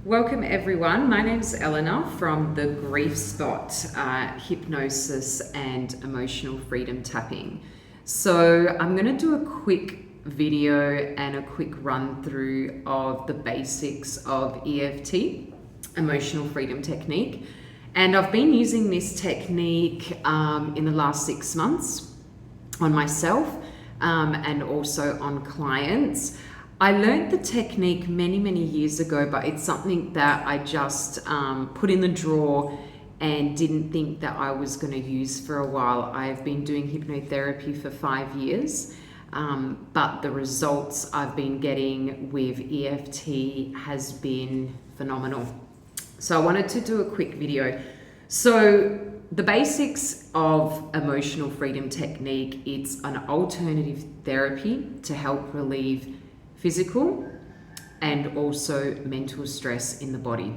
Welcome everyone. My name's Eleanor from the Grief Spot, Hypnosis and Emotional Freedom Tapping. So I'm going to do a quick video and a quick run through of the basics of EFT, Emotional Freedom Technique. And I've been using this technique in the last 6 months on myself and also on clients. I learned the technique many years ago, but it's something that I just put in the drawer and didn't think that I was going to use for a while. I've been doing hypnotherapy for 5 years, but the results I've been getting with EFT has been phenomenal. So I wanted to do a quick video. So the basics of emotional freedom technique, it's an alternative therapy to help relieve physical and also mental stress in the body.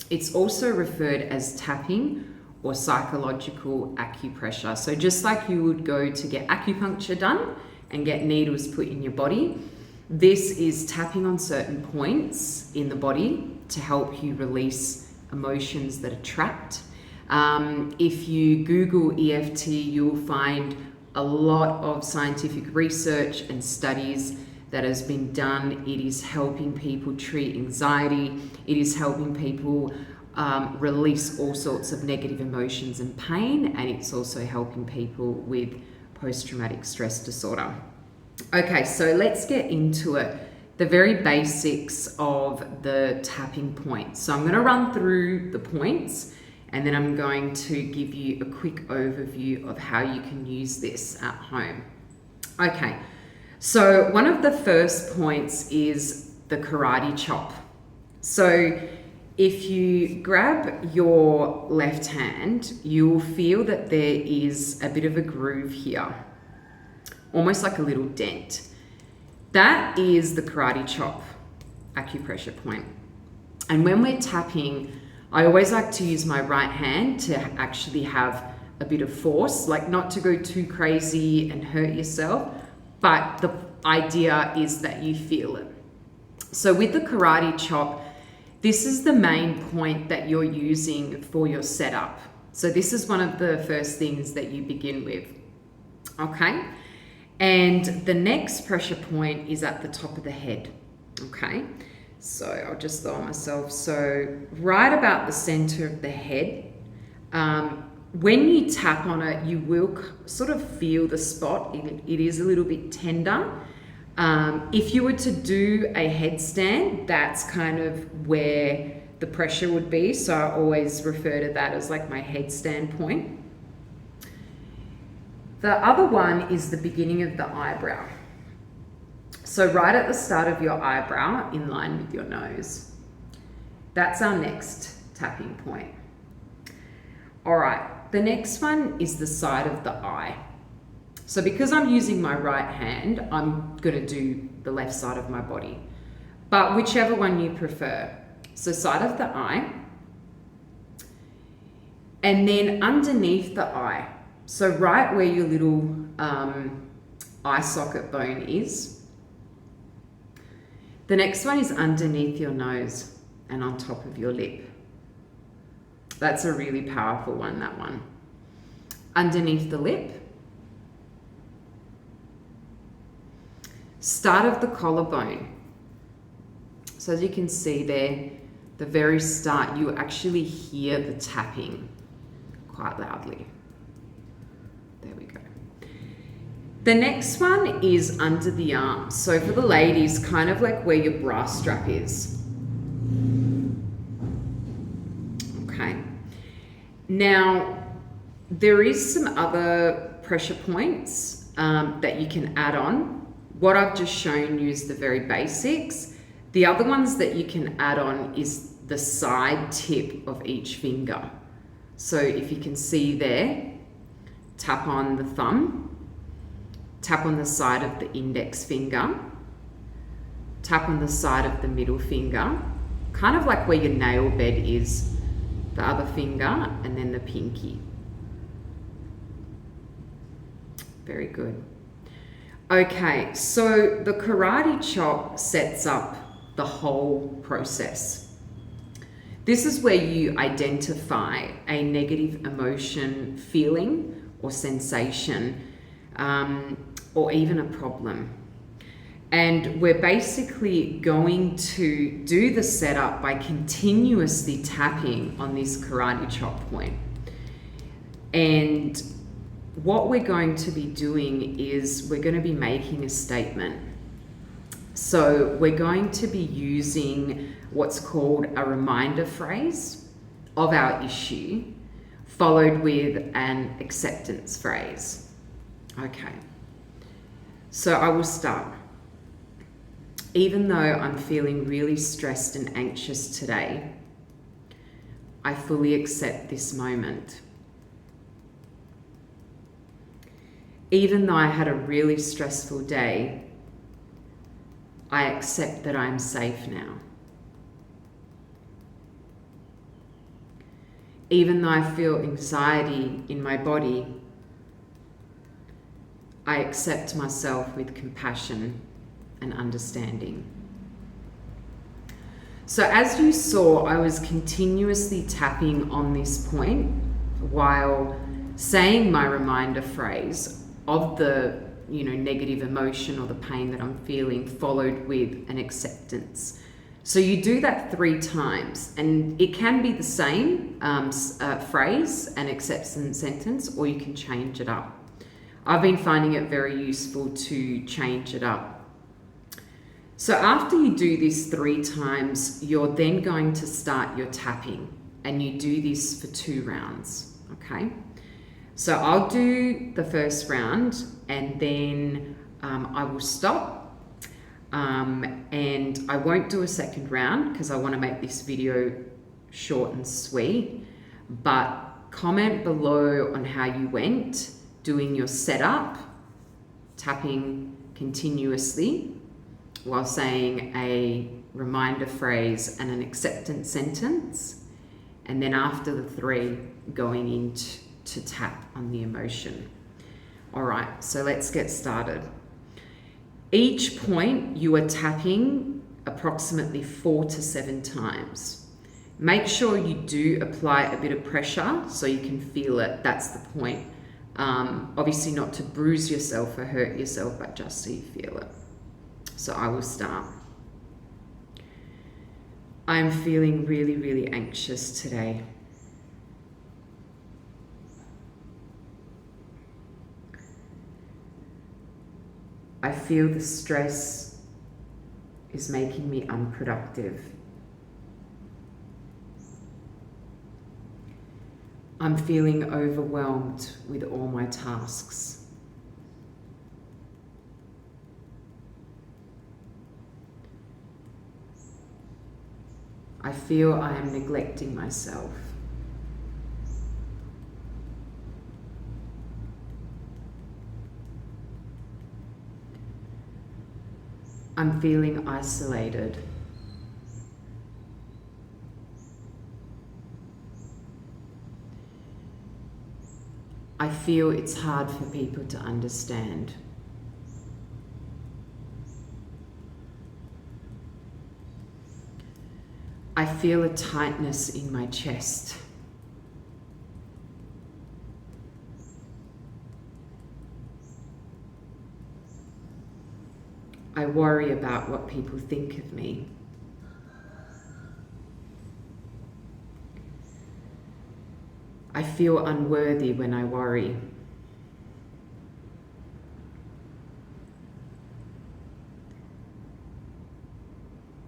It's also referred as tapping or psychological acupressure. So just like you would go to get acupuncture done and get needles put in your body, this is tapping on certain points in the body to help you release emotions that are trapped. If you Google EFT, you'll find a lot of scientific research and studies that has been done. It is helping people treat anxiety. It is helping people release all sorts of negative emotions and pain, and it's also helping people with post-traumatic stress disorder. Okay, so let's get into it. The very basics of the tapping points. So I'm going to run through the points, and then I'm going to give you a quick overview of how you can use this at home. Okay. So one of the first points is the karate chop. So if you grab your left hand, you'll feel that there is a bit of a groove here, almost like a little dent. That is the karate chop acupressure point. And when we're tapping, I always like to use my right hand to actually have a bit of force, like not to go too crazy and hurt yourself, but the idea is that you feel it. So with the karate chop, this is the main point that you're using for your setup. So this is one of the first things that you begin with, okay? And the next pressure point is at the top of the head, okay? So I'll just lower myself. So right about the center of the head, when you tap on it, you will sort of feel the spot. It is a little bit tender. If you were to do a headstand, that's kind of where the pressure would be. So I always refer to that as like my headstand point. The other one is the beginning of the eyebrow. So right at the start of your eyebrow, in line with your nose. That's our next tapping point. All right. The next one is the side of the eye. So because I'm using my right hand, I'm going to do the left side of my body, but whichever one you prefer. So side of the eye, and then underneath the eye. So right where your little eye socket bone is. The next one is underneath your nose and on top of your lip. That's a really powerful one, that one. Underneath the lip. Start of the collarbone. So as you can see there, the very start, you actually hear the tapping quite loudly. There we go. The next one is under the arm. So for the ladies, kind of like where your bra strap is. Okay. Now, there is some other pressure points that you can add on. What I've just shown you is the very basics. The other ones that you can add on is the side tip of each finger. So if you can see there, tap on the thumb, tap on the side of the index finger, tap on the side of the middle finger, kind of like where your nail bed is, the other finger, and then the pinky. Very good. Okay, so the karate chop sets up the whole process. This is where you identify a negative emotion, feeling, or sensation, or even a problem. And we're basically going to do the setup by continuously tapping on this karate chop point. And what we're going to be doing is we're going to be making a statement. So we're going to be using what's called a reminder phrase of our issue, followed with an acceptance phrase. Okay, so I will start. Even though I'm feeling really stressed and anxious today, I fully accept this moment. Even though I had a really stressful day, I accept that I'm safe now. Even though I feel anxiety in my body, I accept myself with compassion and understanding. So as you saw, I was continuously tapping on this point while saying my reminder phrase of the negative emotion or the pain that I'm feeling, followed with an acceptance. So you do that 3 times, and it can be the same phrase, an acceptance sentence, or you can change it up. I've been finding it very useful to change it up. So after you do this 3 times, you're then going to start your tapping, and you do this for 2 rounds, okay? So I'll do the first round, and then I will stop, and I won't do a second round because I want to make this video short and sweet. But comment below on how you went doing your setup, tapping continuously while saying a reminder phrase and an acceptance sentence, and then after the 3, going into tap on the emotion. All right, so let's get started. Each point you are tapping approximately 4 to 7 times. Make sure you do apply a bit of pressure so you can feel it. That's the point. Obviously not to bruise yourself or hurt yourself, but just so you feel it. So I will start. I'm feeling really, really anxious today. I feel the stress is making me unproductive. I'm feeling overwhelmed with all my tasks. I feel I am neglecting myself. I'm feeling isolated. I feel it's hard for people to understand. I feel a tightness in my chest. I worry about what people think of me. I feel unworthy when I worry.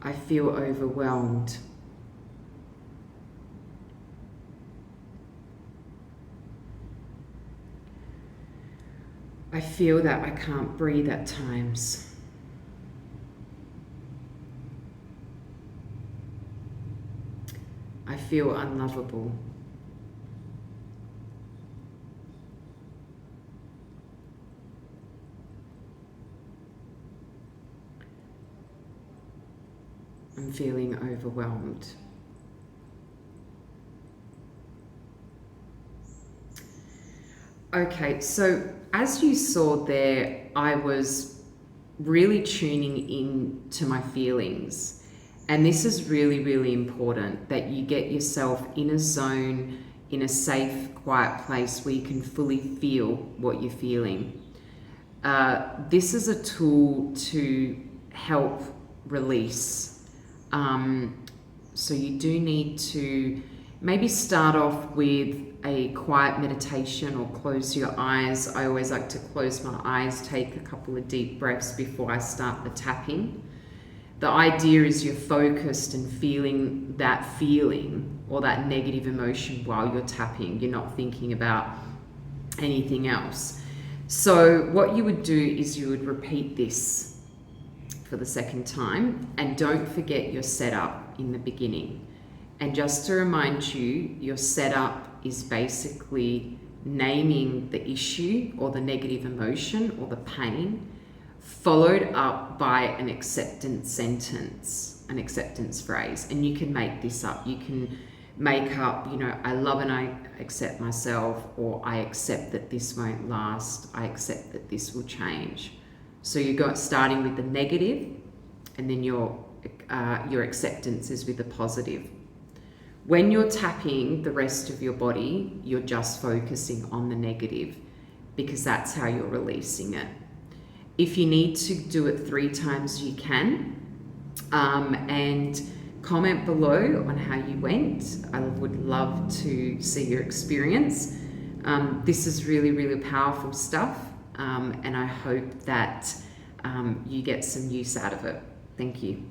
I feel overwhelmed. I feel that I can't breathe at times. I feel unlovable. I'm feeling overwhelmed. Okay, so as you saw there, I was really tuning in to my feelings, And this is really, really important, that you get yourself in a zone, in a safe, quiet place where you can fully feel what you're feeling. This is a tool to help release. So you do need to maybe start off with a quiet meditation or close your eyes. I always like to close my eyes, take a couple of deep breaths before I start the tapping. The idea is you're focused and feeling that feeling or that negative emotion while you're tapping. You're not thinking about anything else. So what you would do is you would repeat this for the second time, and don't forget your setup in the beginning. And just to remind you, your setup is basically naming the issue or the negative emotion or the pain, followed up by an acceptance sentence, an acceptance phrase. And you can make this up. You can make up, I love and I accept myself, or I accept that this won't last. I accept that this will change. So you got starting with the negative, and then your acceptance is with the positive. When you're tapping the rest of your body, you're just focusing on the negative, because that's how you're releasing it. If you need to do it 3 times, you can. And comment below on how you went. I would love to see your experience. This is really, really powerful stuff. And I hope that you get some use out of it. Thank you.